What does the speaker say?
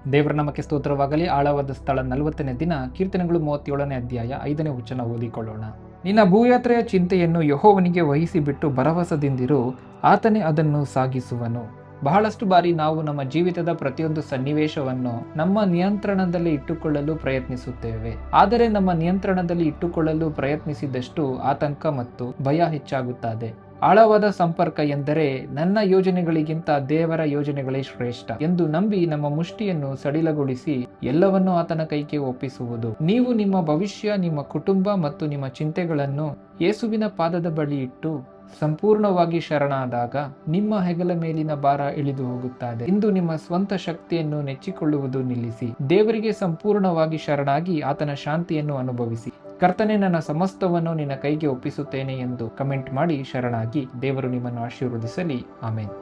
ದೇವರ ನಾಮಕ್ಕೆ ಸ್ತೋತ್ರವಾಗಲಿ. ಆಳವಾದ ಸ್ಥಳ 40ನೇ ದಿನ. ಕೀರ್ತನೆಗಳು 37ನೇ ಅಧ್ಯಾಯ 5ನೇ ವಚನ ಓದಿಕೊಳ್ಳೋಣ. ನಿನ್ನ ಭೂಯಾತ್ರೆಯ ಚಿಂತೆಯನ್ನು ಯೆಹೋವನಿಗೆ ವಹಿಸಿಬಿಟ್ಟು ಭರವಸದಿಂದಿರು, ಆತನೇ ಅದನ್ನು ಸಾಗಿಸುವನು. ಬಹಳಷ್ಟು ಬಾರಿ ನಾವು ನಮ್ಮ ಜೀವಿತದ ಪ್ರತಿಯೊಂದು ಸನ್ನಿವೇಶವನ್ನು ನಮ್ಮ ನಿಯಂತ್ರಣದಲ್ಲಿ ಇಟ್ಟುಕೊಳ್ಳಲು ಪ್ರಯತ್ನಿಸುತ್ತೇವೆ. ಆದರೆ ನಮ್ಮ ನಿಯಂತ್ರಣದಲ್ಲಿ ಇಟ್ಟುಕೊಳ್ಳಲು ಪ್ರಯತ್ನಿಸಿದಷ್ಟು ಆತಂಕ ಮತ್ತು ಭಯ ಹೆಚ್ಚಾಗುತ್ತದೆ. ಆಳವಾದ ಸಂಪರ್ಕ ಎಂದರೆ ನನ್ನ ಯೋಜನೆಗಳಿಗಿಂತ ದೇವರ ಯೋಜನೆಗಳೇ ಶ್ರೇಷ್ಠ ಎಂದು ನಂಬಿ ನಮ್ಮ ಮುಷ್ಟಿಯನ್ನು ಸಡಿಲಗೊಳಿಸಿ ಎಲ್ಲವನ್ನೂ ಆತನ ಕೈಗೆ ಒಪ್ಪಿಸುವುದು. ನೀವು ನಿಮ್ಮ ಭವಿಷ್ಯ, ನಿಮ್ಮ ಕುಟುಂಬ ಮತ್ತು ನಿಮ್ಮ ಚಿಂತೆಗಳನ್ನು ಯೇಸುವಿನ ಪಾದದ ಬಳಿ ಇಟ್ಟು ಸಂಪೂರ್ಣವಾಗಿ ಶರಣಾದಾಗ ನಿಮ್ಮ ಹೆಗಲ ಮೇಲಿನ ಭಾರ ಇಳಿದು ಹೋಗುತ್ತದೆ. ಇಂದು ನಿಮ್ಮ ಸ್ವಂತ ಶಕ್ತಿಯನ್ನು ನೆಚ್ಚಿಕೊಳ್ಳುವುದು ನಿಲ್ಲಿಸಿ ದೇವರಿಗೆ ಸಂಪೂರ್ಣವಾಗಿ ಶರಣಾಗಿ ಆತನ ಶಾಂತಿಯನ್ನು ಅನುಭವಿಸಿ. ಕರ್ತನೇ, ನನ್ನ ಸಮಸ್ತವನ್ನು ನಿನ್ನ ಕೈಗೆ ಒಪ್ಪಿಸುತ್ತೇನೆ ಎಂದು ಕಮೆಂಟ್ ಮಾಡಿ ಶರಣಾಗಿ. ದೇವರು ನಿಮ್ಮನ್ನು ಆಶೀರ್ವದಿಸಲಿ. ಆಮೇನ್.